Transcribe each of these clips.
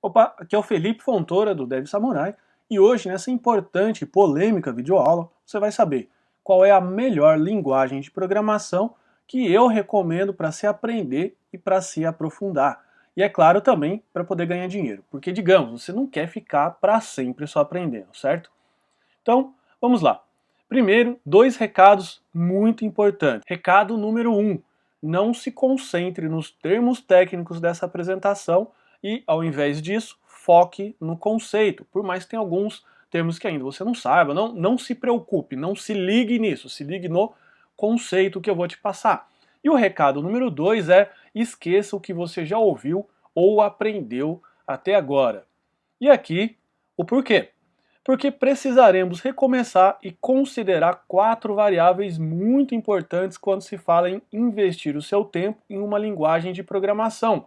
Opa, aqui é o Felipe Fontoura do Dev Samurai e hoje nessa importante e polêmica videoaula você vai saber qual é a melhor linguagem de programação que eu recomendo para se aprender e para se aprofundar. E é claro também para poder ganhar dinheiro, porque digamos, você não quer ficar para sempre só aprendendo, certo? Então, vamos lá. Primeiro, dois recados muito importantes. Recado número um, não se concentre nos termos técnicos dessa apresentação e, ao invés disso, foque no conceito. Por mais que tenha alguns termos que ainda você não saiba, não se preocupe, não se ligue nisso, se ligue no conceito que eu vou te passar. E o recado número dois é, esqueça o que você já ouviu ou aprendeu até agora. E aqui, o porquê. Porque precisaremos recomeçar e considerar quatro variáveis muito importantes quando se fala em investir o seu tempo em uma linguagem de programação.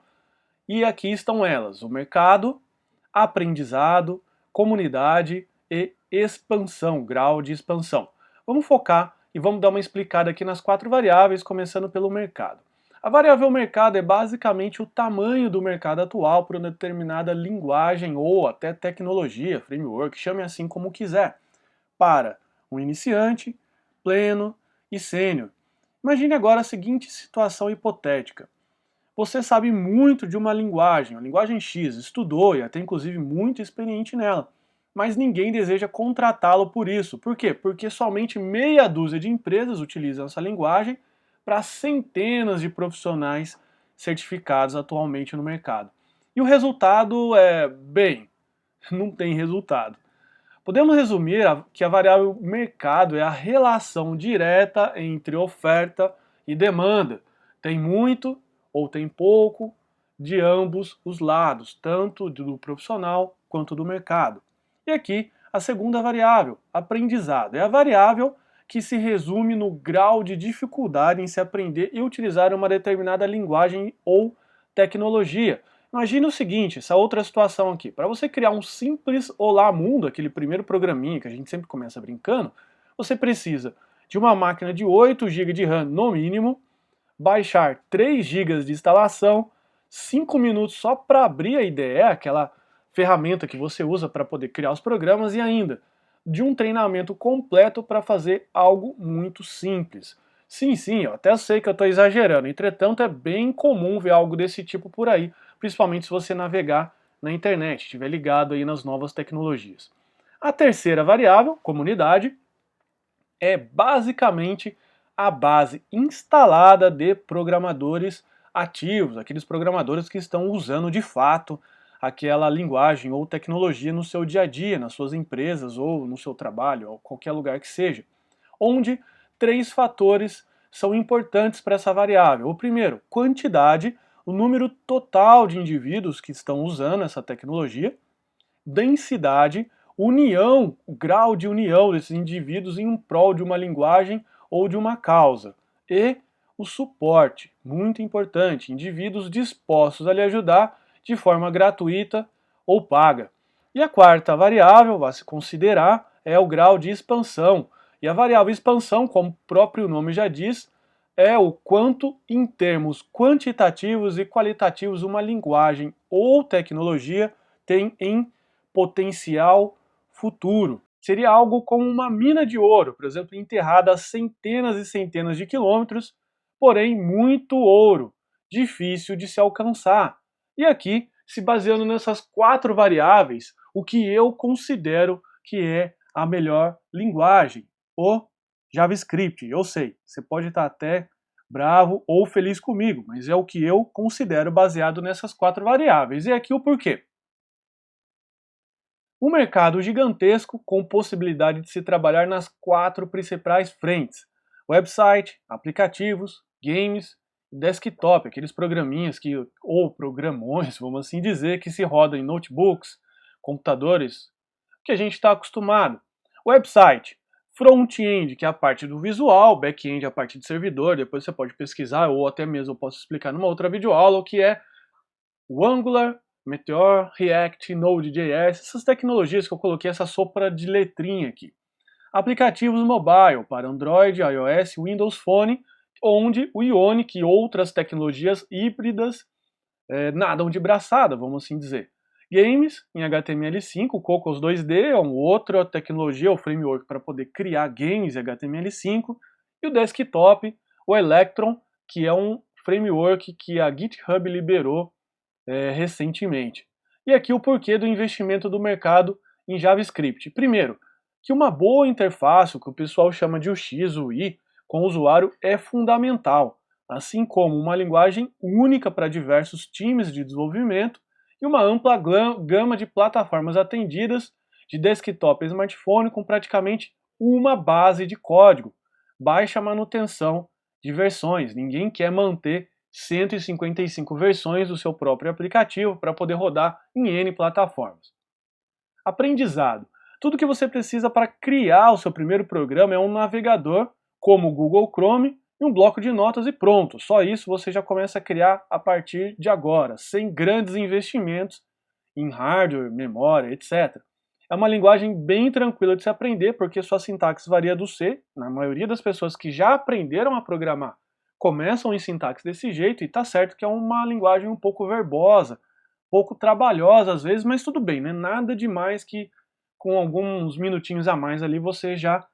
E aqui estão elas: o mercado, aprendizado, comunidade e expansão, grau de expansão. Vamos focar e vamos dar uma explicada aqui nas quatro variáveis, começando pelo mercado. A variável mercado é basicamente o tamanho do mercado atual para uma determinada linguagem ou até tecnologia, framework, chame assim como quiser, para um iniciante, pleno e sênior. Imagine agora a seguinte situação hipotética. Você sabe muito de uma linguagem, a linguagem X, estudou e até inclusive muito experiente nela, mas ninguém deseja contratá-lo por isso. Por quê? Porque somente meia dúzia de empresas utilizam essa linguagem para centenas de profissionais certificados atualmente no mercado. E o resultado é, bem, não tem resultado. Podemos resumir que a variável mercado é a relação direta entre oferta e demanda. Tem muito ou tem pouco de ambos os lados, tanto do profissional quanto do mercado. E aqui a segunda variável, aprendizado, é a variável que se resume no grau de dificuldade em se aprender e utilizar uma determinada linguagem ou tecnologia. Imagine o seguinte, essa outra situação aqui. Para você criar um simples Olá Mundo, aquele primeiro programinha que a gente sempre começa brincando, você precisa de uma máquina de 8 GB de RAM no mínimo, baixar 3 GB de instalação, 5 minutos só para abrir a IDE, aquela ferramenta que você usa para poder criar os programas, e ainda de um treinamento completo para fazer algo muito simples. Sim, sim, eu até sei que eu estou exagerando, entretanto é bem comum ver algo desse tipo por aí, principalmente se você navegar na internet, estiver ligado aí nas novas tecnologias. A terceira variável, comunidade, é basicamente a base instalada de programadores ativos, aqueles programadores que estão usando de fato aquela linguagem ou tecnologia no seu dia a dia, nas suas empresas ou no seu trabalho, ou qualquer lugar que seja. Onde três fatores são importantes para essa variável. O primeiro, quantidade, o número total de indivíduos que estão usando essa tecnologia. Densidade, união, o grau de união desses indivíduos em prol de uma linguagem ou de uma causa. E o suporte, muito importante, indivíduos dispostos a lhe ajudar de forma gratuita ou paga. E a quarta variável, vai se considerar, é o grau de expansão. E a variável expansão, como o próprio nome já diz, é o quanto, em termos quantitativos e qualitativos, uma linguagem ou tecnologia tem em potencial futuro. Seria algo como uma mina de ouro, por exemplo, enterrada a centenas e centenas de quilômetros, porém muito ouro, difícil de se alcançar. E aqui, se baseando nessas quatro variáveis, o que eu considero que é a melhor linguagem, o JavaScript. Eu sei, você pode estar até bravo ou feliz comigo, mas é o que eu considero baseado nessas quatro variáveis. E aqui o porquê. Um mercado gigantesco com possibilidade de se trabalhar nas quatro principais frentes: website, aplicativos, games e desktop, aqueles programinhas que, ou programões, vamos assim dizer, que se rodam em notebooks, computadores, que a gente está acostumado. Website, front-end, que é a parte do visual, back-end, a parte de servidor, depois você pode pesquisar, ou até mesmo eu posso explicar numa outra videoaula, o que é o Angular, Meteor, React, Node.js, essas tecnologias que eu coloquei essa sopa de letrinha aqui. Aplicativos mobile para Android, iOS, Windows Phone, onde o Ionic e outras tecnologias híbridas nadam de braçada, vamos assim dizer. Games em HTML5, o Cocos 2D é uma outra tecnologia, o framework para poder criar games em HTML5, e o desktop, o Electron, que é um framework que a GitHub liberou recentemente. E aqui o porquê do investimento do mercado em JavaScript. Primeiro, que uma boa interface, o que o pessoal chama de UX, UI, com o usuário é fundamental, assim como uma linguagem única para diversos times de desenvolvimento e uma ampla gama de plataformas atendidas de desktop e smartphone com praticamente uma base de código, baixa manutenção de versões. Ninguém quer manter 155 versões do seu próprio aplicativo para poder rodar em N plataformas. Aprendizado. Tudo que você precisa para criar o seu primeiro programa é um navegador, como o Google Chrome, e um bloco de notas e pronto. Só isso você já começa a criar a partir de agora, sem grandes investimentos em hardware, memória, etc. É uma linguagem bem tranquila de se aprender, porque sua sintaxe varia do C. Na maioria das pessoas que já aprenderam a programar começam em sintaxe desse jeito, e tá certo que é uma linguagem um pouco verbosa, pouco trabalhosa às vezes, mas tudo bem, né? Nada demais que com alguns minutinhos a mais ali você já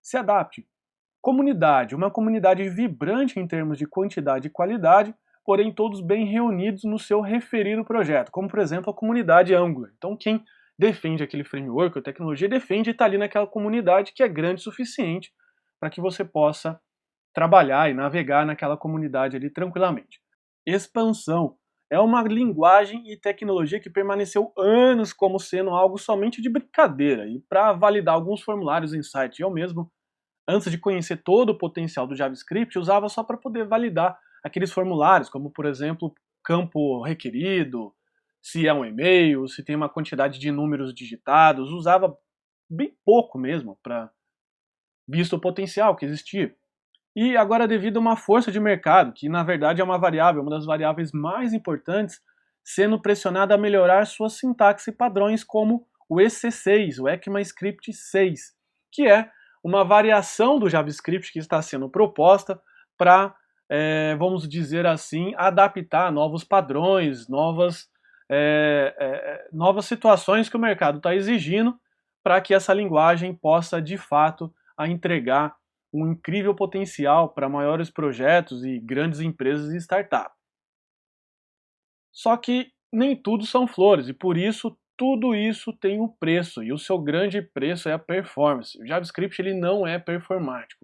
se adapte. Comunidade, uma comunidade vibrante em termos de quantidade e qualidade, porém todos bem reunidos no seu referido projeto, como por exemplo a comunidade Angular. Então quem defende aquele framework ou tecnologia defende estar ali naquela comunidade que é grande o suficiente para que você possa trabalhar e navegar naquela comunidade ali tranquilamente. Expansão é uma linguagem e tecnologia que permaneceu anos como sendo algo somente de brincadeira, e para validar alguns formulários em site, eu mesmo, antes de conhecer todo o potencial do JavaScript, usava só para poder validar aqueles formulários, como por exemplo, campo requerido, se é um e-mail, se tem uma quantidade de números digitados, usava bem pouco mesmo, para visto o potencial que existia. E agora, devido a uma força de mercado, que na verdade é uma variável, uma das variáveis mais importantes, sendo pressionada a melhorar suas sintaxe e padrões, como o EC6, o ECMAScript 6, que é uma variação do JavaScript que está sendo proposta para, vamos dizer assim, adaptar novos padrões, novas situações que o mercado está exigindo, para que essa linguagem possa de fato entregar um incrível potencial para maiores projetos e grandes empresas e startups. Só que nem tudo são flores, e por isso tudo isso tem um preço, e o seu grande preço é a performance. O JavaScript ele não é performático.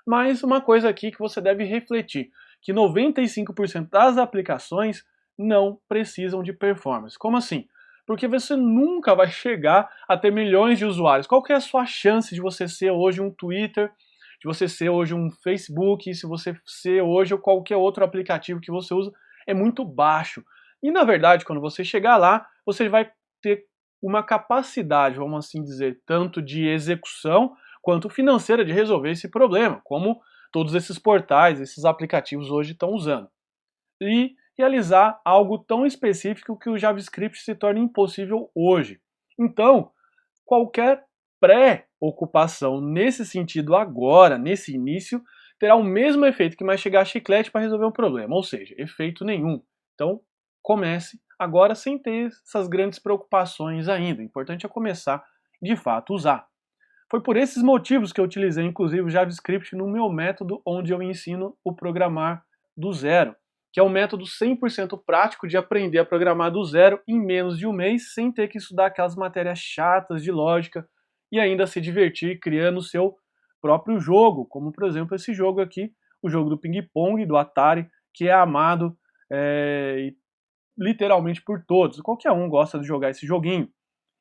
Mas uma coisa aqui que você deve refletir, que 95% das aplicações não precisam de performance. Como assim? Porque você nunca vai chegar a ter milhões de usuários. Qual que é a sua chance de você ser hoje um Twitter, de você ser hoje um Facebook, se você ser hoje qualquer outro aplicativo que você usa, é muito baixo. E na verdade, quando você chegar lá, você vai ter uma capacidade, vamos assim dizer, tanto de execução quanto financeira de resolver esse problema, como todos esses portais, esses aplicativos hoje estão usando. E realizar algo tão específico que o JavaScript se torna impossível hoje. Então, qualquer pré-ocupação nesse sentido agora, nesse início, terá o mesmo efeito que mastigar chiclete para resolver um problema, ou seja, efeito nenhum. Então, comece agora sem ter essas grandes preocupações ainda. O importante é começar, de fato, usar. Foi por esses motivos que eu utilizei, inclusive, o JavaScript no meu método onde eu ensino o programar do zero, que é um método 100% prático de aprender a programar do zero em menos de um mês, sem ter que estudar aquelas matérias chatas de lógica e ainda se divertir criando o seu próprio jogo, como por exemplo esse jogo aqui, o jogo do ping-pong do Atari, que é amado literalmente por todos. Qualquer um gosta de jogar esse joguinho.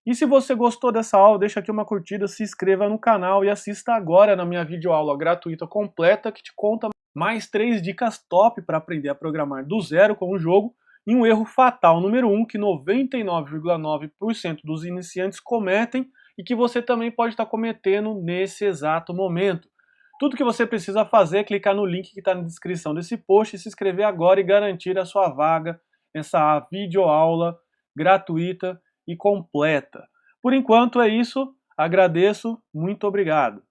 E se você gostou dessa aula, deixa aqui uma curtida, se inscreva no canal e assista agora na minha videoaula gratuita completa que te conta mais 3 dicas top para aprender a programar do zero com o jogo e um erro fatal número 1 que 99,9% dos iniciantes cometem e que você também pode estar cometendo nesse exato momento. Tudo que você precisa fazer é clicar no link que está na descrição desse post e se inscrever agora e garantir a sua vaga nessa videoaula gratuita e completa. Por enquanto é isso, agradeço, muito obrigado.